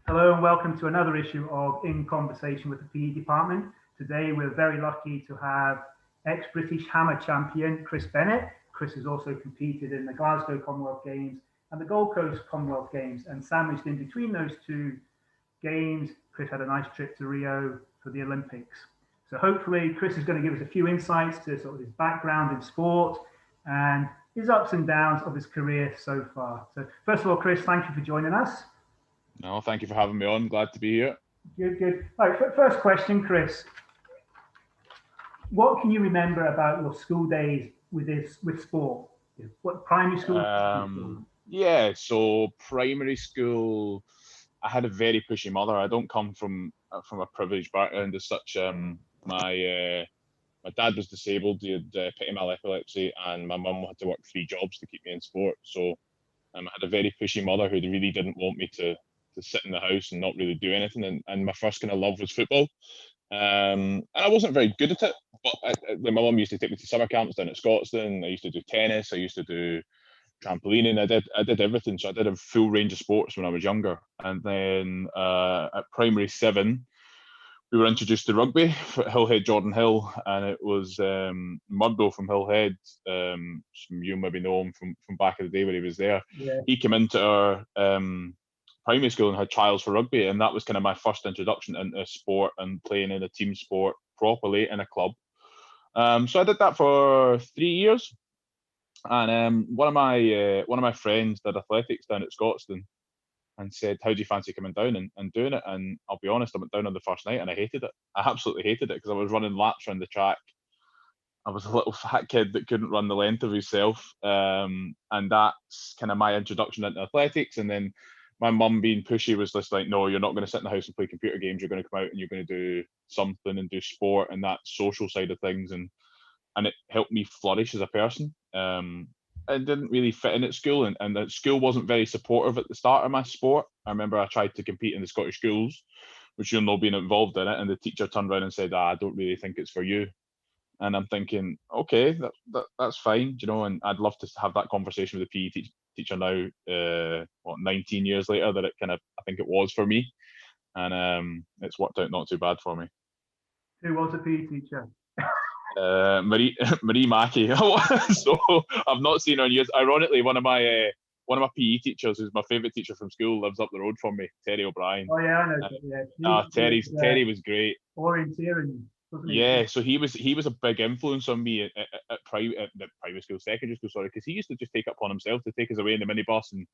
Hello and welcome to another issue of In Conversation with the PE Department. Today we're very lucky to have ex-British hammer champion Chris Bennett. Chris has also competed in the Glasgow Commonwealth Games and the Gold Coast Commonwealth Games, and sandwiched in between those two games, Chris had a nice trip to Rio for the Olympics. So hopefully Chris is going to give us a few insights to sort of his background in sport and his ups and downs of his career so far. So first of all, Chris, thank you for joining us. No, thank you for having me on. Glad to be here. Good, good. All right, first question, Chris. What can you remember about your school days with sport? What primary school? So primary school, I had a very pushy mother. I don't come from a privileged background as such. My dad was disabled. He had petit mal epilepsy, and my mum had to work 3 jobs to keep me in sport. So I had a very pushy mother who really didn't want me to sit in the house and not really do anything. And my first kind of love was football. And I wasn't very good at it, but my mum used to take me to summer camps down at Scotstoun. I used to do tennis. I used to do trampolining. I did everything. So I did a full range of sports when I was younger. And then at primary 7, we were introduced to rugby at Hillhead Jordan Hill, and it was Murdo from Hillhead. You maybe know him from back in the day when he was there. Yeah. He came into our primary school and had trials for rugby, and that was kind of my first introduction into sport and playing in a team sport properly in a club. So I did that for 3 years, and one of my friends did athletics down at Scotstoun and said, "How do you fancy coming down and doing it?" And I'll be honest, I went down on the first night and I hated it. I absolutely hated it because I was running laps around the track. I was a little fat kid that couldn't run the length of himself, and that's kind of my introduction into athletics. And then my mum, being pushy, was just like, "No, you're not going to sit in the house and play computer games. You're going to come out and you're going to do something and do sport and that social side of things." And it helped me flourish as a person. I didn't really fit in at school, and the school wasn't very supportive at the start of my sport. I remember I tried to compete in the Scottish schools, which you'll know being involved in it, and the teacher turned around and said, "I don't really think it's for you." And I'm thinking, okay, that's fine, and I'd love to have that conversation with the PE teacher now, 19 years later, that it kind of, I think it was for me, and it's worked out not too bad for me. Who was a PE teacher? Marie Mackey. So I've not seen her in years. Ironically, one of my PE teachers, who's my favourite teacher from school, lives up the road from me, Terry O'Brien. Oh yeah, I know. Yeah. Terry was great. Orienteering, wasn't he? Yeah, so he was a big influence on me at the primary school, secondary school, sorry, because he used to just take it upon himself to take us away in the minibus, and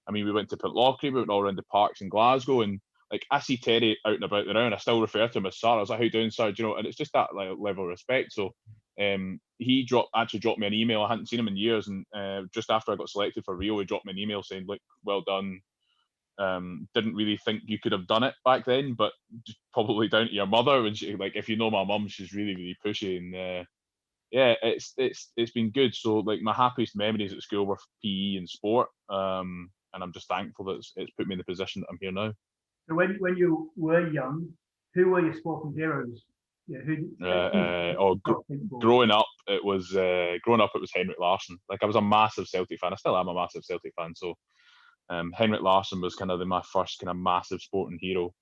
I mean, we went to Pitlochry, we went all around the parks in Glasgow, and like I see Terry out and about around, I still refer to him as Sir. I was like, "How you doing, Sir?" And it's just that like level of respect. So he actually dropped me an email. I hadn't seen him in years, and just after I got selected for Rio, he dropped me an email saying, "Like, well done. Didn't really think you could have done it back then, but just probably down to your mother." And she, like, if you know my mum, she's really, really pushy, and yeah, it's been good. So like my happiest memories at school were PE and sport, and I'm just thankful that it's put me in the position that I'm here now. So when you were young, who were your sporting heroes? Yeah, Growing up, it was Henrik Larsson. Like I was a massive Celtic fan. I still am a massive Celtic fan. So Henrik Larsson was kind of my first kind of massive sporting hero.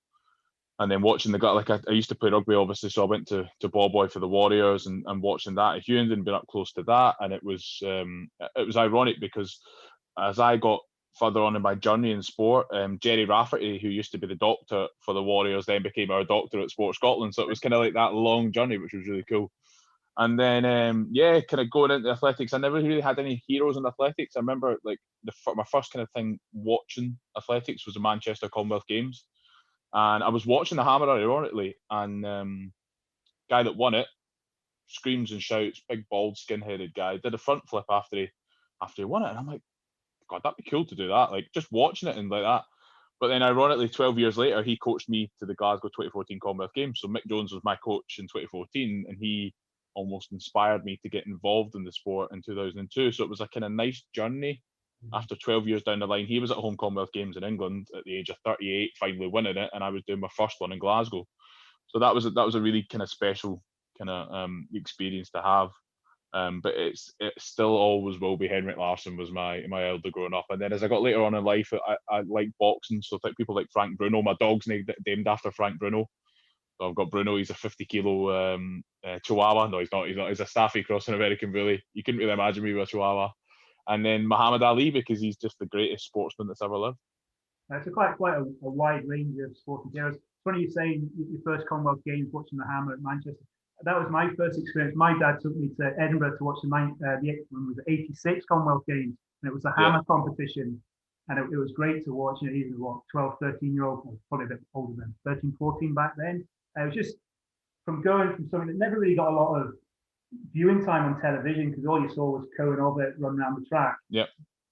And then watching I used to play rugby, obviously, so I went to Ball Boy for the Warriors, and watching that at Hughenden, been up close to that, and it was ironic because as I got further on in my journey in sport, Jerry Rafferty, who used to be the doctor for the Warriors, then became our doctor at Sport Scotland. So it was kind of like that long journey, which was really cool. And then, kind of going into athletics, I never really had any heroes in athletics. I remember like my first kind of thing watching athletics was the Manchester Commonwealth Games. And I was watching the hammer, ironically, and guy that won it screams and shouts, big bald skin-headed guy, did a front flip after he won it, and I'm like, God, that'd be cool to do that. Like just watching it and like that. But then, ironically, 12 years later, he coached me to the Glasgow 2014 Commonwealth Games. So Mick Jones was my coach in 2014, and he almost inspired me to get involved in the sport in 2002. So it was a kind of nice journey. After 12 years down the line, he was at home Commonwealth Games in England at the age of 38, finally winning it, and I was doing my first one in Glasgow. So that was a really kind of special kind of experience to have. But it still always will be Henrik Larsson was my elder growing up. And then as I got later on in life, I like boxing. So people like Frank Bruno. My dog's named after Frank Bruno. So I've got Bruno. He's a 50-kilo Chihuahua. No, he's not. He's a Staffy cross an American Bully. You couldn't really imagine me with a Chihuahua. And then Muhammad Ali, because he's just the greatest sportsman that's ever lived. It's quite a wide range of sporting heroes. It's funny you saying your first Commonwealth Games watching the Hammer at Manchester. That was my first experience. My dad took me to Edinburgh to watch the 86 Commonwealth Games, and it was a hammer competition. And it was great to watch. You know, even 12, 13-year-old, probably a bit older than 13, 14 back then. It was just from going from something that never really got a lot of viewing time on television because all you saw was Cohen Orbit run around the track. Yeah.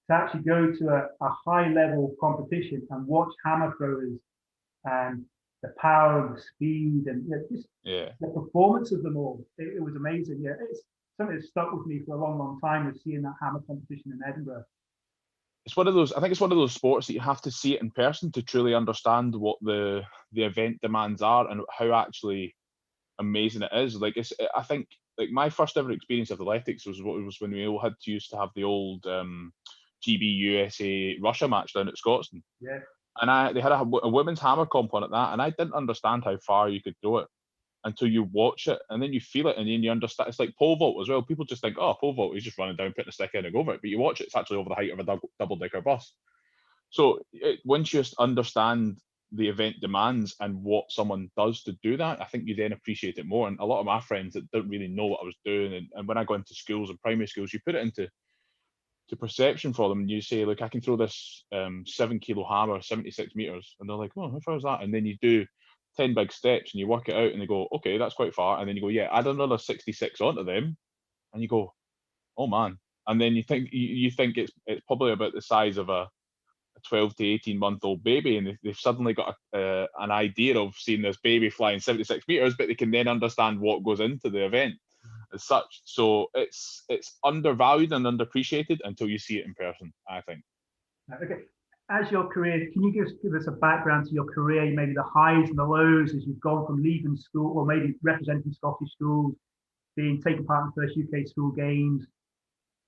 To actually go to a high level competition and watch hammer throwers and the power and the speed and the performance of them all. It was amazing. Yeah, it's something that stuck with me for a long, long time, is seeing that hammer competition in Edinburgh. It's one of those. I think it's one of those sports that you have to see it in person to truly understand what the event demands are and how actually amazing it is. Like I think like my first ever experience of athletics was when we all used to have the old GB USA Russia match down at Scotstoun. Yeah. And they had a women's hammer comp on at that, and I didn't understand how far you could throw it until you watch it, and then you feel it, and then you understand. It's like pole vault as well. People just think, oh, pole vault, he's just running down, putting a stick in and go over it. But you watch it, it's actually over the height of a double-decker bus. So once you understand the event demands and what someone does to do that, I think you then appreciate it more. And a lot of my friends that don't really know what I was doing, and when I go into schools and primary schools, you put it into perception for them, and you say, look, I can throw this 7-kilo hammer 76 meters, and they're like, oh, how far is that? And then you do 10 big steps and you work it out, and they go, okay, that's quite far. And then you go, yeah, add another 66 onto them, and you go, oh man. And then you think it's probably about the size of a 12 to 18-month-old baby, and they've suddenly got an idea of seeing this baby flying 76 meters, but they can then understand what goes into the event as such. So it's undervalued and underappreciated until you see it in person, I think. Okay. As your career, can you give us a background to your career, maybe the highs and the lows as you've gone from leaving school, or maybe representing Scottish schools, taking part in the first UK school games,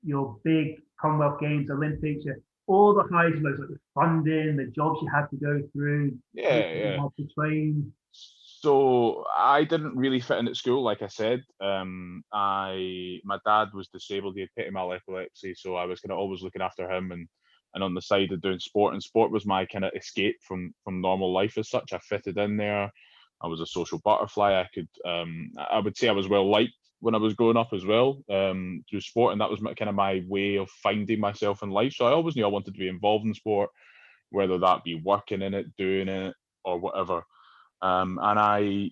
your big Commonwealth Games, Olympics, all the highs and lows, like the funding, the jobs you had to go through, you had to train. So I didn't really fit in at school, like I said. My dad was disabled; he had petit mal epilepsy, so I was kind of always looking after him and on the side of doing sport. And sport was my kind of escape from normal life as such. I fitted in there. I was a social butterfly. I would say I was well liked when I was growing up as well, through sport, and that was my way of finding myself in life. So I always knew I wanted to be involved in sport, whether that be working in it, doing it, or whatever. And I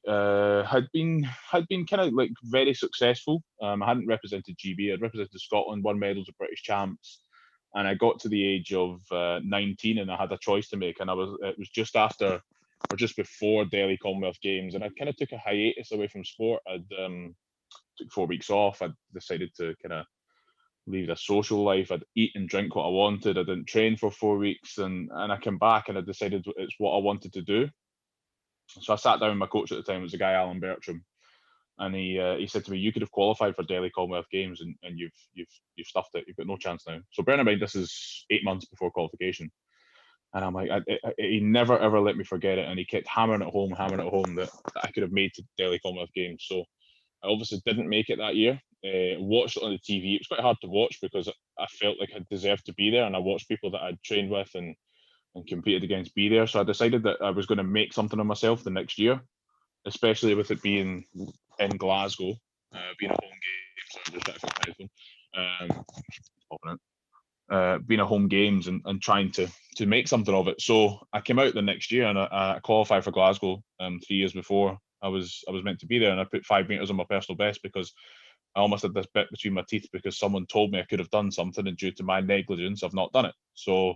had been kind of like very successful. I hadn't represented GB. I'd represented Scotland, won medals at British champs, and I got to the age of 19, and I had a choice to make. And it was just after or just before Delhi Commonwealth Games, and I kind of took a hiatus away from sport. I'd took 4 weeks off. I decided to kind of leave the social life. I'd eat and drink what I wanted. I didn't train for 4 weeks, and I came back and I decided it's what I wanted to do. So I sat down with my coach at the time, it was a guy, Alan Bertram, and he said to me, you could have qualified for Delhi Commonwealth Games and you've stuffed it. You've got no chance now. So bear in mind, this is 8 months before qualification. And I'm like, he never ever let me forget it. And he kept hammering it home that I could have made to Delhi Commonwealth Games. So I obviously didn't make it that year. Watched it on the TV. It was quite hard to watch because I felt like I deserved to be there. And I watched people that I'd trained with and competed against be there. So I decided that I was going to make something of myself the next year, especially with it being in Glasgow, being a home game. Being a home games and trying to make something of it. So I came out the next year and I qualified for Glasgow 3 years before I was meant to be there, and I put 5 meters on my personal best because I almost had this bit between my teeth because someone told me I could have done something, and due to my negligence, I've not done it. So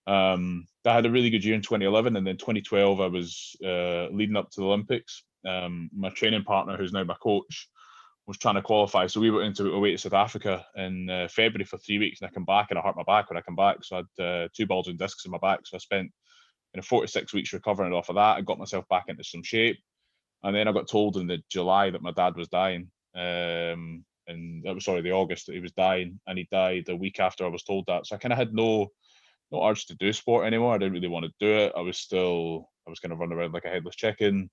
I had a really good year in 2011, and then 2012 I was leading up to the Olympics. My training partner, who's now my coach, was trying to qualify, so we went away to South Africa in February for 3 weeks, and I come back and I hurt my back when I come back. So I had 2 bulging discs in my back, so I spent 46 weeks recovering off of that. I got myself back into some shape, and then I got told in the July that my dad was dying. it was the August that he was dying, and he died a week after I was told that. So I kind of had no urge to do sport anymore. I didn't really want to do it. I was kind of running around like a headless chicken.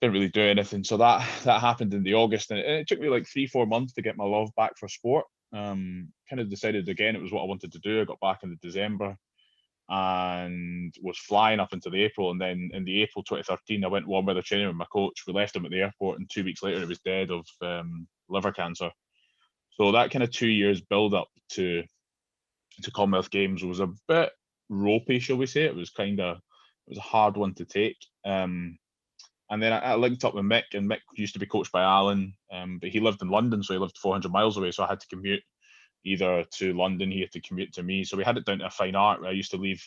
Didn't really do anything. So that happened in the August, and it took me like 3-4 months to get my love back for sport. Kind of decided again it was what I wanted to do. I got back in the December and was flying up into the April, and then in the April 2013 I went warm weather training with my coach. We left him at the airport, and 2 weeks later he was dead of liver cancer. So that kind of 2 years build up to Commonwealth Games was a bit ropey, shall we say. It was a hard one to take. And then I linked up with Mick, and Mick used to be coached by Alan, but he lived in London, so he lived 400 miles away. So I had to commute either to London, he had to commute to me. So we had it down to a fine art where I used to leave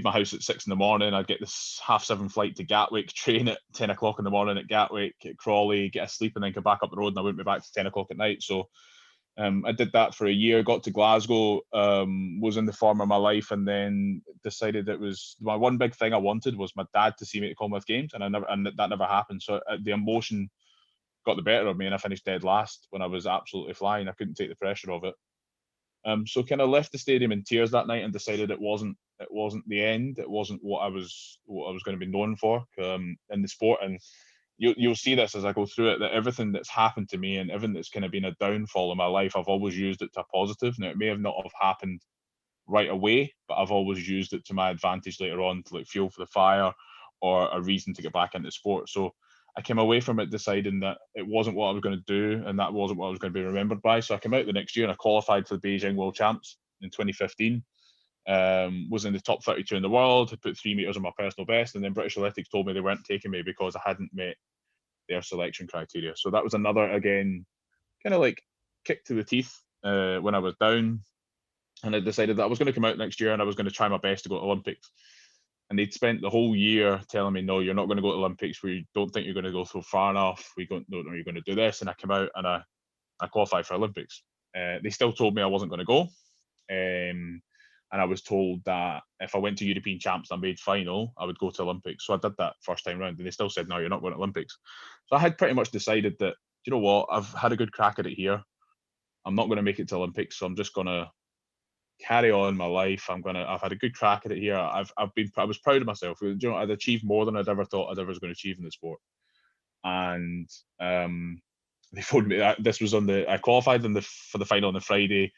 my house at 6 a.m. I'd get this 7:30 flight to Gatwick, train at 10 o'clock in the morning at Gatwick, at Crawley, get a sleep, and then come back up the road, and I wouldn't be back to 10 o'clock at night. So I did that for a year, got to Glasgow, was in the form of my life, and then decided it was my one big thing I wanted was my dad to see me at the Commonwealth Games, and that never happened. So the emotion got the better of me, and I finished dead last when I was absolutely flying. I couldn't take the pressure of it. So kind of left the stadium in tears that night and decided it wasn't the end. It wasn't what I was going to be known for in the sport. And you'll see this as I go through it, that everything that's happened to me and everything that's kind of been a downfall in my life, I've always used it to a positive. Now, it may have not have happened right away, but I've always used it to my advantage later on, to like fuel for the fire or a reason to get back into sport. So I came away from it deciding that it wasn't what I was going to do, and that wasn't what I was going to be remembered by. So I came out the next year and I qualified for the Beijing World Champs in 2015. Was in the top 32 in the world, had put 3 meters on my personal best, and then British Athletics told me they weren't taking me because I hadn't met their selection criteria. So that was another, again, kind of like kick to the teeth when I was down, and I decided that I was going to come out next year and I was going to try my best to go to Olympics. And they'd spent the whole year telling me, no, you're not going to go to Olympics. We don't think you're going to go so far enough. We don't know you're going to do this. And I came out and I qualified for Olympics. They still told me I wasn't going to go. And I was told that if I went to European Champs and I made final, I would go to Olympics. So I did that first time round, and they still said, no, you're not going to Olympics. So I had pretty much decided that, you know what, I've had a good crack at it here. I'm not going to make it to Olympics, so I'm just going to carry on my life. I've had a good crack at it here. I was proud of myself. You know, I'd achieved more than I'd ever thought I'd ever was going to achieve in the sport. And they phoned me. This was I qualified for the final on the Friday.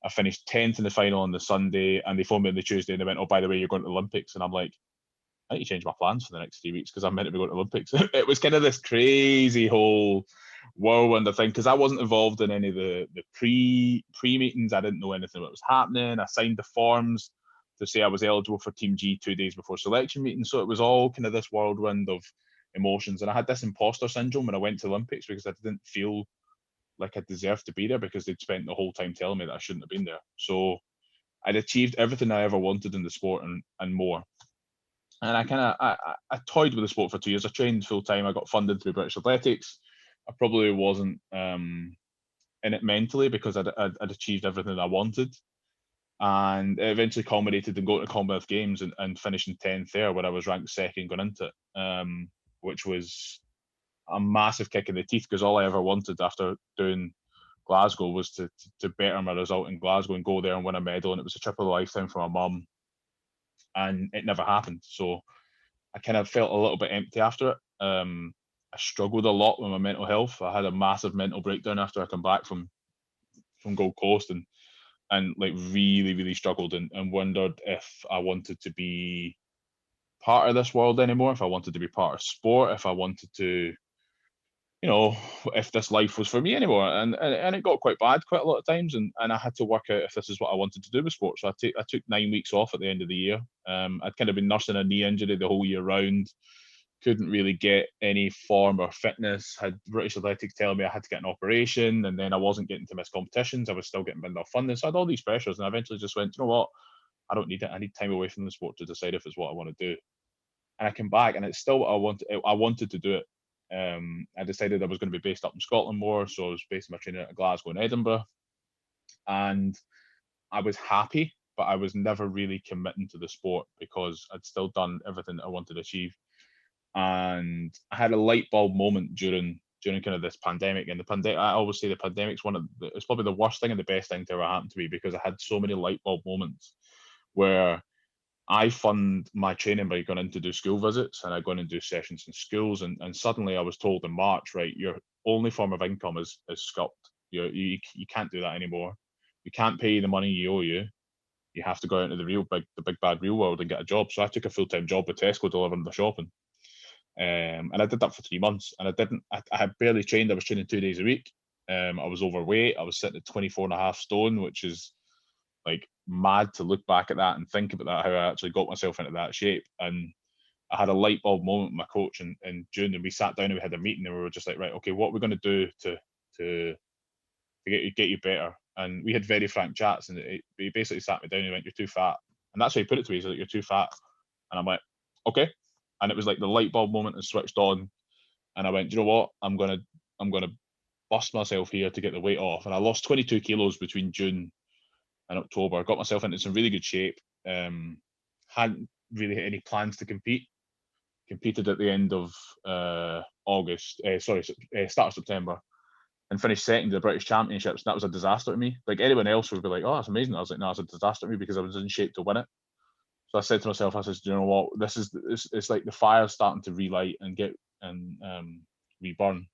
I finished 10th in the final on the Sunday, and they phoned me on the Tuesday and they went, oh, by the way, you're going to the Olympics. And I'm like, I need to change my plans for the next 3 weeks because I'm meant to be going to the Olympics. It was kind of this crazy whole whirlwind of thing because I wasn't involved in any of the pre meetings. I didn't know anything what was happening. I signed the forms to say I was eligible for Team G 2 days before selection meeting. So it was all kind of this whirlwind of emotions. And I had this imposter syndrome when I went to the Olympics because I didn't feel like I deserved to be there because they'd spent the whole time telling me that I shouldn't have been there. So I'd achieved everything I ever wanted in the sport and more. And I toyed with the sport for 2 years. I trained full time. I got funded through British Athletics. I probably wasn't in it mentally because I'd achieved everything I wanted. And it eventually culminated in going to Commonwealth Games and finishing 10th there, where I was ranked second going into it, which was a massive kick in the teeth because all I ever wanted after doing Glasgow was to better my result in Glasgow and go there and win a medal. And it was a trip of a lifetime for my mum. And it never happened. So I kind of felt a little bit empty after it. I struggled a lot with my mental health. I had a massive mental breakdown after I come back from Gold Coast and like really, really struggled and wondered if I wanted to be part of this world anymore, if I wanted to be part of sport, if I wanted to, you know, if this life was for me anymore. And it got quite bad quite a lot of times, and I had to work out if this is what I wanted to do with sport. So I took 9 weeks off at the end of the year. I'd kind of been nursing a knee injury the whole year round. Couldn't really get any form or fitness. Had British Athletics telling me I had to get an operation, and then I wasn't getting to miss competitions. I was still getting binned off funding. So I had all these pressures, and I eventually just went, you know what? I don't need it. I need time away from the sport to decide if it's what I want to do. And I came back, and it's still what I wanted. I wanted to do it. I decided I was going to be based up in Scotland more, so I was basing my training at Glasgow and Edinburgh. And I was happy, but I was never really committing to the sport because I'd still done everything that I wanted to achieve. And I had a light bulb moment during during kind of this pandemic. And the pandemic, I always say the pandemic's it's probably the worst thing and the best thing to ever happen to me, because I had so many light bulb moments where I fund my training by going in to do school visits, and I go in and do sessions in schools, and suddenly I was told in March, right, your only form of income is sculpt. You can't do that anymore. You can't pay the money you owe you. You have to go out into the big bad real world and get a job. So I took a full-time job with Tesco delivering the shopping. And I did that for 3 months, and I had barely trained. I was training 2 days a week. I was overweight. I was sitting at 24.5 stone, which is like mad to look back at that and think about that, how I actually got myself into that shape. And I had a light bulb moment with my coach in June, and we sat down and we had a meeting, and we were just like, right, okay, what are we going to do to get you better? And we had very frank chats, and he basically sat me down and he went, you're too fat. And that's how he put it to me. He's like, you're too fat. And I'm like, okay. And it was like the light bulb moment and switched on. And I went, you know what? I'm gonna bust myself here to get the weight off. And I lost 22 kilos between June and October. I got myself into some really good shape. Hadn't really had any plans to compete. Competed at the end of start of September, and finished second in the British Championships. That was a disaster to me. Like anyone else would be like, oh, that's amazing. I was like, no, it's a disaster to me because I was in shape to win it. So I said to myself, I said, you know what, it's like the fire's starting to relight and reburn.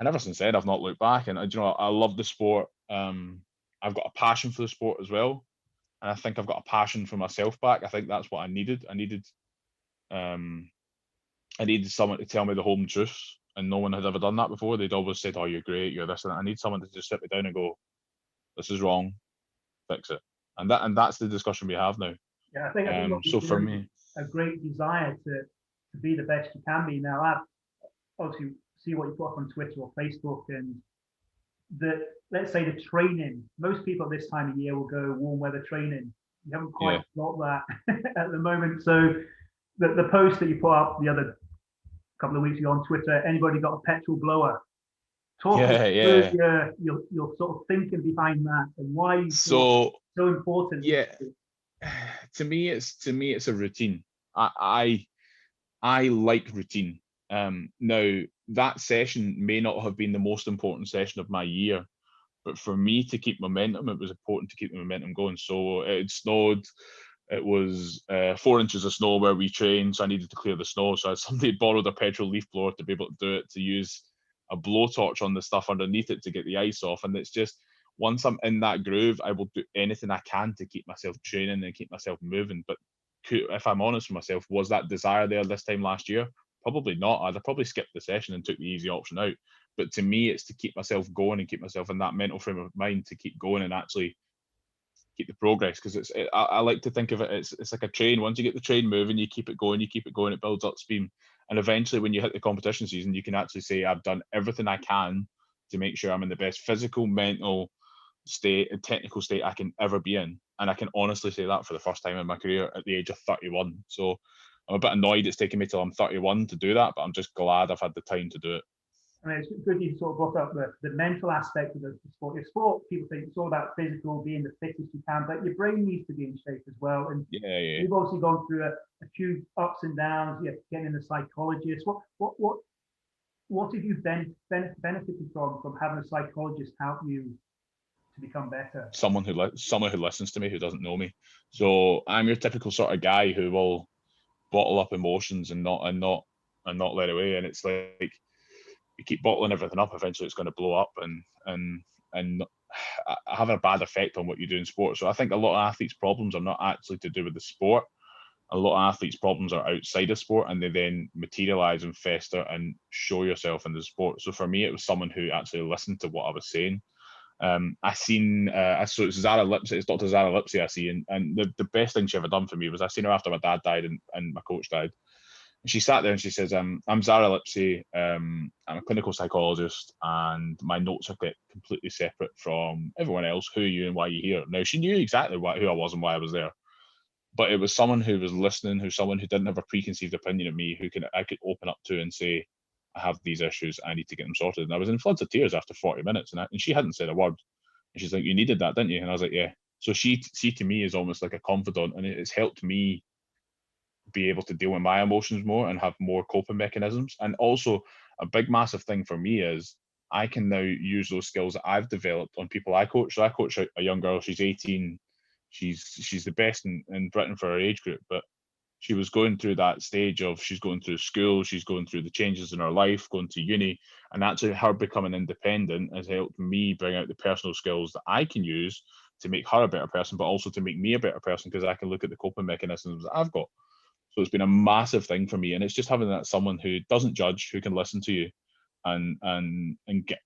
And ever since then, I've not looked back. And you know, I love the sport. I've got a passion for the sport as well, and I think I've got a passion for myself back. I think that's what I needed. I needed someone to tell me the home truths, and no one had ever done that before. They'd always said, "Oh, you're great, you're this," and I need someone to just sit me down and go, "This is wrong, fix it." And that's the discussion we have now. Yeah, I think so for me, a great desire to be the best you can be. Now, I obviously see what you put up on Twitter or Facebook, and let's say the training. Most people at this time of year will go warm weather training. You haven't quite got that at the moment. So the post that you put up the other couple of weeks ago on Twitter, anybody got a petrol blower? Talk through your sort of thinking behind that, and why so important. Yeah, to me it's a routine. I like routine. Now that session may not have been the most important session of my year, but for me to keep momentum, it was important to keep the momentum going. So it snowed. It was 4 inches of snow where we trained, so I needed to clear the snow. So somebody had borrowed a petrol leaf blower to be able to do it, to use a blowtorch on the stuff underneath it to get the ice off. And it's just, once I'm in that groove, I will do anything I can to keep myself training and keep myself moving. But if I'm honest with myself, was that desire there this time last year? Probably not. I'd have probably skipped the session and took the easy option out. But to me, it's to keep myself going and keep myself in that mental frame of mind to keep going and actually keep the progress. Because I like to think of it, it's like a train. Once you get the train moving, you keep it going, it builds up steam. And eventually when you hit the competition season, you can actually say, I've done everything I can to make sure I'm in the best physical, mental state and technical state I can ever be in. And I can honestly say that for the first time in my career at the age of 31. So I'm a bit annoyed it's taken me till I'm 31 to do that, but I'm just glad I've had the time to do it. I mean, it's good you sort of brought up the mental aspect of the sport. Your sport, people think it's all about physical, being the fittest you can, but your brain needs to be in shape as well. And you've obviously gone through a few ups and downs. You're getting a psychologist. What have you benefited from having a psychologist help you to become better? Someone who listens to me, who doesn't know me. So I'm your typical sort of guy who will bottle up emotions and not let away. And it's like, you keep bottling everything up, eventually it's going to blow up and have a bad effect on what you do in sport. So I think a lot of athletes' problems are not actually to do with the sport. A lot of athletes' problems are outside of sport, and they then materialize and fester and show yourself in the sport. So for me, it was someone who actually listened to what I was saying. It's Zara Lipsy, it's Dr. Zara Lipsy I see, and the best thing she ever done for me was I seen her after my dad died and my coach died. And she sat there and she says, I'm Zara Lipsy, I'm a clinical psychologist, and my notes are completely separate from everyone else. Who are you and why are you here? Now, she knew exactly who I was and why I was there, but it was someone who was listening, someone who didn't have a preconceived opinion of me, I could open up to and say, I have these issues, I need to get them sorted. And I was in floods of tears after 40 minutes, and she hadn't said a word. And she's like, you needed that, didn't you? And I was like, yeah. So she to me is almost like a confidant, and it's helped me be able to deal with my emotions more and have more coping mechanisms. And also, a big massive thing for me is I can now use those skills that I've developed on people I coach. So I coach a young girl, she's 18, she's the best in Britain for her age group, but she was going through that stage of she's going through school, she's going through the changes in her life, going to uni, and actually her becoming independent has helped me bring out the personal skills that I can use to make her a better person, but also to make me a better person because I can look at the coping mechanisms that I've got. So it's been a massive thing for me, and it's just having that someone who doesn't judge, who can listen to you, and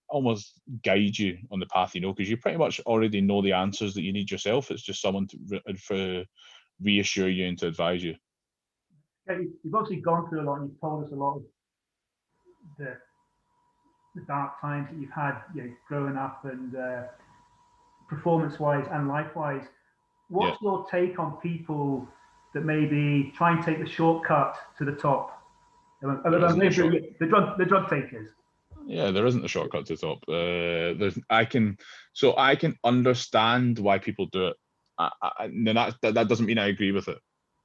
almost guide you on the path, because you pretty much already know the answers that you need yourself. It's just someone to reassure you and to advise you. Yeah, you've obviously gone through a lot, and you've told us a lot of the dark times that you've had, growing up and performance-wise and life-wise. What's your take on people that maybe try and take the shortcut to the top? The drug takers. Yeah, there isn't a shortcut to the top. I can understand why people do it. That doesn't mean I agree with it.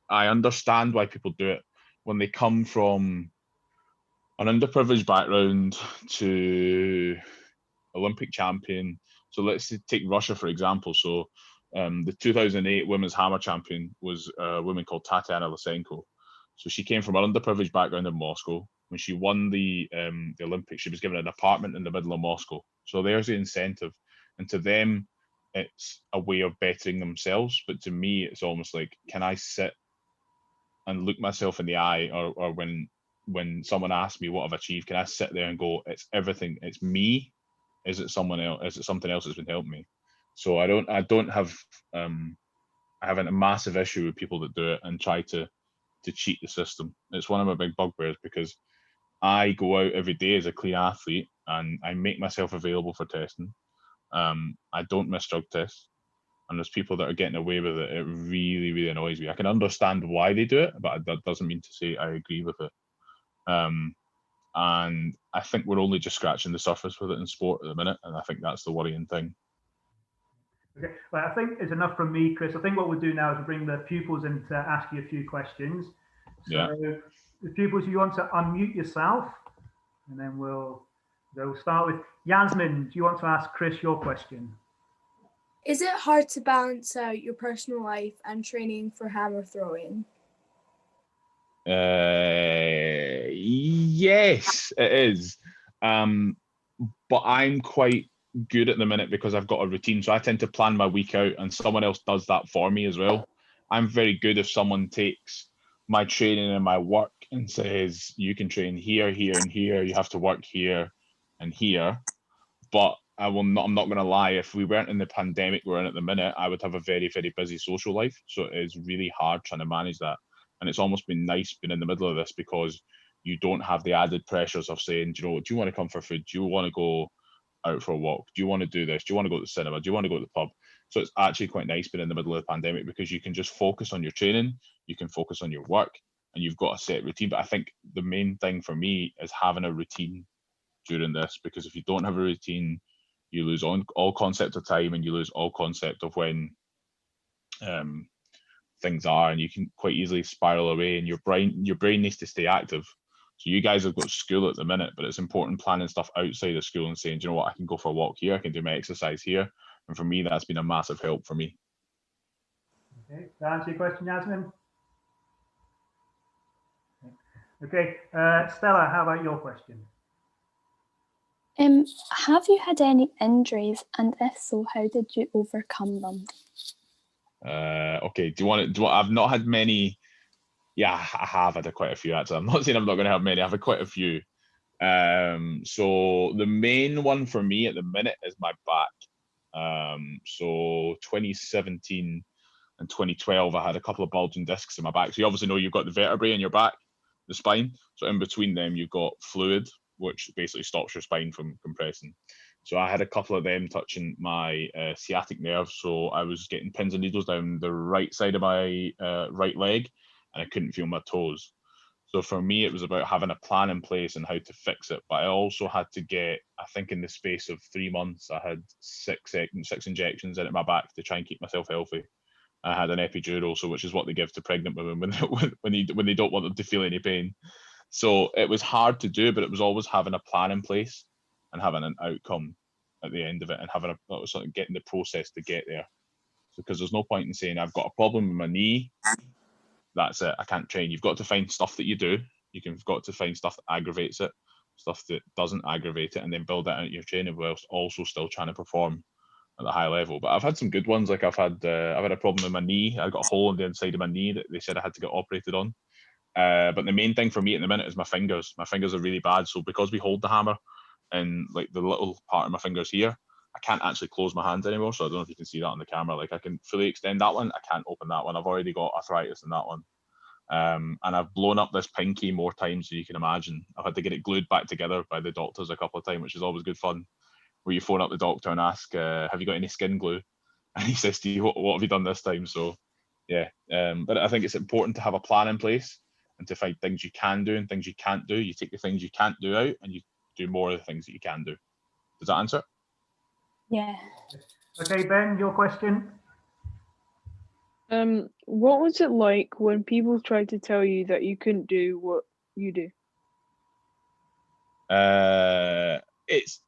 I understand why people do it when they come from an underprivileged background to Olympic champion. So let's take Russia, for example. So the 2008 women's hammer champion was a woman called Tatiana Lysenko. So she came from an underprivileged background in Moscow. When she won the Olympics, she was given an apartment in the middle of Moscow. So there's the incentive. And to them, it's a way of bettering themselves. But to me, it's almost like, can I sit and look myself in the eye, or when someone asks me what I've achieved, can I sit there and go, it's everything, it's me? Is it someone else? Is it something else that's been helping me? So I have a massive issue with people that do it and try to cheat the system. It's one of my big bugbears because I go out every day as a clean athlete and I make myself available for testing. I don't miss drug tests. And there's people that are getting away with it. It really, really annoys me. I can understand why they do it, but that doesn't mean to say I agree with it. And I think we're only just scratching the surface with it in sport at the minute, and I think that's the worrying thing. Okay, well, I think it's enough from me, Chris. I think what we'll do now is we'll bring the pupils in to ask you a few questions. So the pupils, you want to unmute yourself, and then we'll start with Yasmin. Do you want to ask Chris your question? Is it hard to balance out your personal life and training for hammer throwing? Yes, it is. But I'm quite good at the minute because I've got a routine. So I tend to plan my week out and someone else does that for me as well. I'm very good if someone takes my training and my work and says, you can train here, here, and here. You have to work here and here. But I'm not going to lie, if we weren't in the pandemic we're in at the minute, I would have a very, very busy social life. So it is really hard trying to manage that. And it's almost been nice being in the middle of this because you don't have the added pressures of saying, do you want to come for food? Do you want to go out for a walk? Do you want to do this? Do you want to go to the cinema? Do you want to go to the pub? So it's actually quite nice being in the middle of the pandemic because you can just focus on your training, you can focus on your work, and you've got a set routine. But I think the main thing for me is having a routine during this, because if you don't have a routine, you lose all concept of time and you lose all concept of when things are, and you can quite easily spiral away, and your brain needs to stay active. So you guys have got school at the minute, but it's important planning stuff outside of school and saying, do you know what, I can go for a walk here, I can do my exercise here. And for me, that's been a massive help for me. Okay, does that answer your question, Yasmin? Okay, Stella, how about your question? Have you had any injuries, and if so, how did you overcome them? Okay, I've not had many. Yeah, I have had quite a few actually. I'm not saying I'm not going to have many. I've had quite a few. So the main one for me at the minute is my back. So 2017 and 2012, I had a couple of bulging discs in my back. So you obviously know you've got the vertebrae in your back, the spine. So in between them, you've got fluid, which basically stops your spine from compressing. So I had a couple of them touching my sciatic nerve. So I was getting pins and needles down the right side of my right leg, and I couldn't feel my toes. So for me, it was about having a plan in place and how to fix it. But I also had to get, I think in the space of 3 months, I had six injections into my back to try and keep myself healthy. I had an epidural, so which is what they give to pregnant women when they don't want them to feel any pain. So it was hard to do, but it was always having a plan in place and having an outcome at the end of it, and having sort of getting the process to get there. Because there's no point in saying I've got a problem with my knee, that's it, I can't train. You've got to find stuff that you do. You've got to find stuff that aggravates it, stuff that doesn't aggravate it, and then build that into your training whilst also still trying to perform at the high level. But I've had some good ones. Like I've had a problem with my knee. I got a hole in the inside of my knee that they said I had to get operated on. But the main thing for me at the minute is my fingers. My fingers are really bad. So because we hold the hammer and like the little part of my fingers here, I can't actually close my hands anymore. So I don't know if you can see that on the camera. Like I can fully extend that one. I can't open that one. I've already got arthritis in that one. And I've blown up this pinky more times than you can imagine. I've had to get it glued back together by the doctors a couple of times, which is always good fun. Where you phone up the doctor and ask, have you got any skin glue? And he says to you, what have you done this time? So yeah, but I think it's important to have a plan in place and to find things you can do and things you can't do. You take the things you can't do out and you do more of the things that you can do. Does that answer? Yeah. Okay, Ben, your question. What was it like when people tried to tell you that you couldn't do what you do? It's,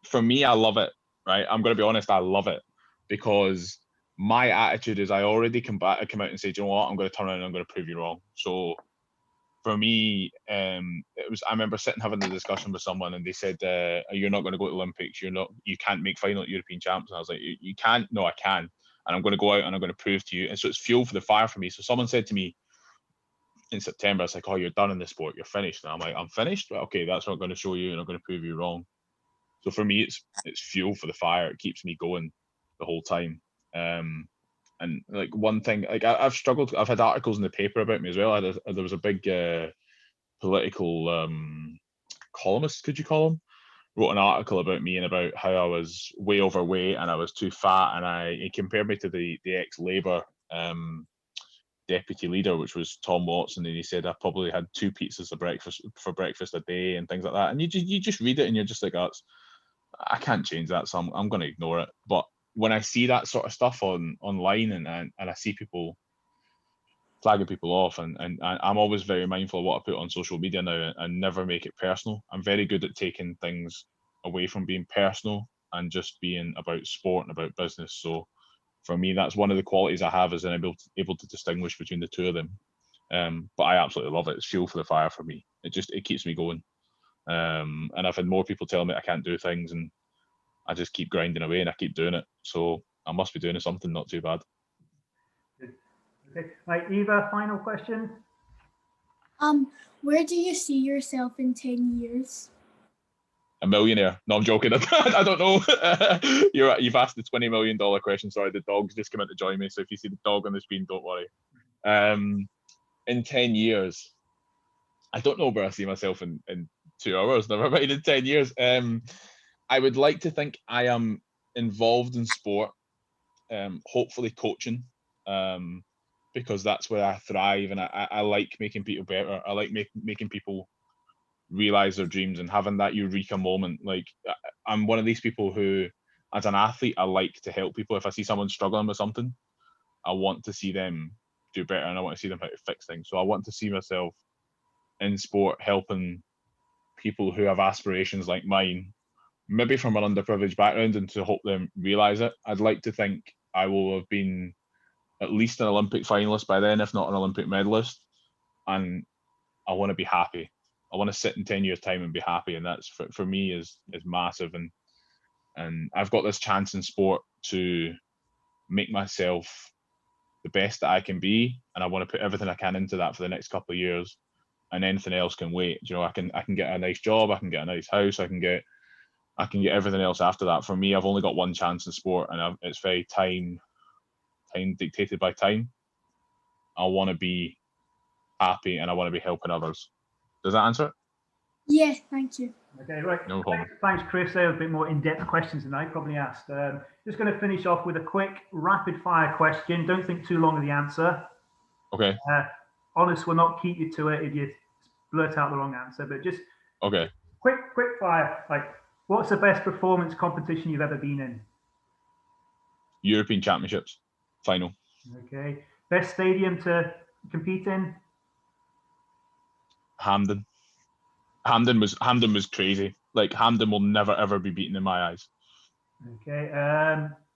for me, I love it, right? I'm going to be honest, I love it, because my attitude is I already come out and say, do you know what, I'm going to turn around and I'm going to prove you wrong. So for me, I remember sitting having the discussion with someone and they said, you're not going to go to the Olympics, you can't make final at European champs. And I was like, you can't? No, I can. And I'm going to go out and I'm going to prove to you. And so it's fuel for the fire for me. So someone said to me in September, it's like, oh, you're done in the sport, you're finished. And I'm like, I'm finished? Well, okay, that's what I'm going to show you and I'm going to prove you wrong. So for me, it's fuel for the fire. It keeps me going the whole time. And like one thing, like I've struggled. I've had articles in the paper about me as well. There was a big political columnist, could you call him, wrote an article about me and about how I was way overweight and I was too fat, and he compared me to the ex-Labour deputy leader, which was Tom Watson, and he said I probably had 2 pizzas for breakfast a day and things like that. And you just read it and you're just like, I can't change that, so I'm going to ignore it. But when I see that sort of stuff online and I see people flagging people off, and I'm always very mindful of what I put on social media now and never make it personal. I'm very good at taking things away from being personal and just being about sport and about business. So for me, that's one of the qualities I have, is that I'm able to distinguish between the two of them. But I absolutely love it. It's fuel for the fire for me. It keeps me going. And I've had more people tell me I can't do things, and I just keep grinding away and I keep doing it. So I must be doing something not too bad. Okay, right, Eva, final question. Where do you see yourself in 10 years? A millionaire. No, I'm joking. I don't know. You've asked the $20 million question. Sorry, the dog's just come out to join me. So if you see the dog on the screen, don't worry. In 10 years, I don't know where I see myself in 2 hours, never mind in 10 years. I would like to think I am involved in sport, hopefully coaching, because that's where I thrive, and I like making people better. I like making people realize their dreams and having that eureka moment. Like I'm one of these people who, as an athlete, I like to help people. If I see someone struggling with something, I want to see them do better, and I want to see them how to fix things. So I want to see myself in sport helping people who have aspirations like mine, maybe from an underprivileged background, and to help them realize it. I'd like to think I will have been at least an Olympic finalist by then, if not an Olympic medalist, and I want to be happy. I want to sit in 10 years' time and be happy, and that's for me is massive. And I've got this chance in sport to make myself the best that I can be, and I want to put everything I can into that for the next couple of years, and anything else can wait. You know, I can get a nice job, I can get a nice house, I can get everything else after that. For me, I've only got one chance in sport, and it's very time dictated by time. I want to be happy and I want to be helping others. Does that answer it? Yeah, thank you. Okay, right. No problem. Thanks, Chris. They were a bit more in-depth questions than I probably asked. Just going to finish off with a quick rapid-fire question. Don't think too long of the answer. Okay. Honest will not keep you to it if you blurt out the wrong answer, but just okay. Quick fire. Like, what's the best performance competition you've ever been in? European Championships final. Okay. Best stadium to compete in? Hampden. Hampden was crazy. Like, Hampden will never ever be beaten in my eyes. Okay.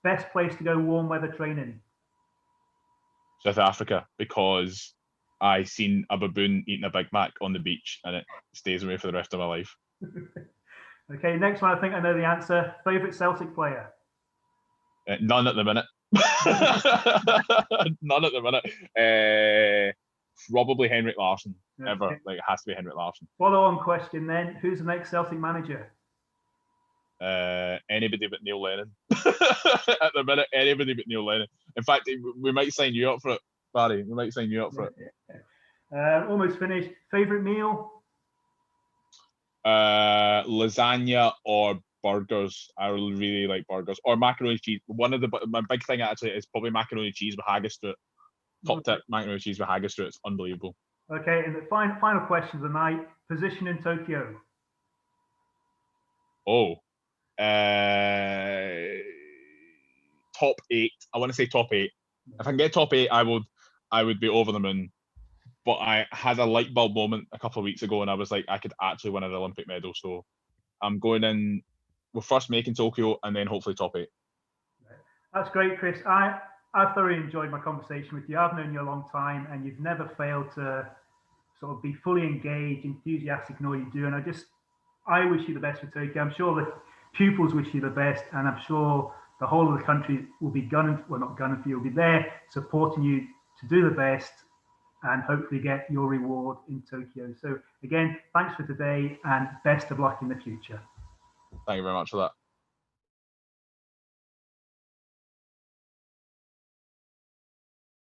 Best place to go warm weather training? South Africa, because I seen a baboon eating a Big Mac on the beach, and it stays with me for the rest of my life. Okay, next one. I think I know the answer. Favorite Celtic player? None at the minute. None at the minute. Probably Henrik Larsson. Ever. Okay. Like, it has to be Henrik Larsson. Follow-on question then. Who's the next Celtic manager? Anybody but Neil Lennon. At the minute, anybody but Neil Lennon. In fact, we might sign you up for it, Barry. We might sign you up for it. Almost finished. Favorite meal? Lasagna or burgers. I really like burgers, or macaroni and cheese. My big thing actually is probably macaroni and cheese with haggis to it. Top tip: macaroni and cheese with haggis to it. It's unbelievable. Okay, and the final question of the night: position in Tokyo. Oh, top 8. I want to say top 8. If I can get top 8, I would be over the moon. But I had a light bulb moment a couple of weeks ago, and I was like, I could actually win an Olympic medal. So I'm going in. We're first making Tokyo, and then hopefully top 8. That's great, Chris. I thoroughly enjoyed my conversation with you. I've known you a long time, and you've never failed to sort of be fully engaged, enthusiastic in all you do. And I wish you the best for Tokyo. I'm sure the pupils wish you the best, and I'm sure the whole of the country will be not gunning for you, will be there supporting you to do the best and hopefully get your reward in Tokyo. So again, thanks for today and best of luck in the future. Thank you very much for that.